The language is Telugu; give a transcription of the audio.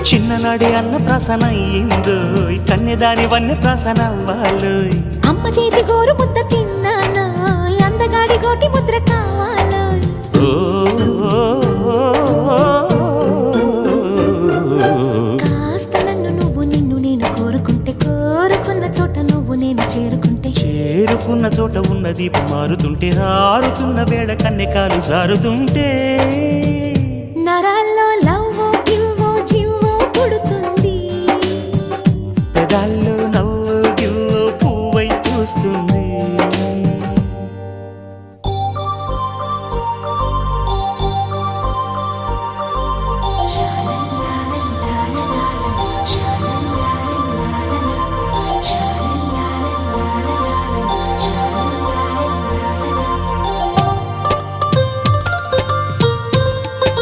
చిన్ననాడి అన్న ప్రాసన అయ్యిందో కన్యదాని వన్నె ప్రాసన అవ్వాలో అమ్మ చేతి గోరు ముద్ద తిన్నాను అందగాడి గోటి ముద్ర కావాలో కాస్త నన్ను నువ్వు నిన్ను నేను కోరుకుంటే కోరుకున్న చోట నువ్వు నేను చేరుకుంటే చేరుకున్న చోట ఉన్న దీపం మారుతుంటే ఆరుతున్న వేళ కన్నెకాలు జారుతుంటే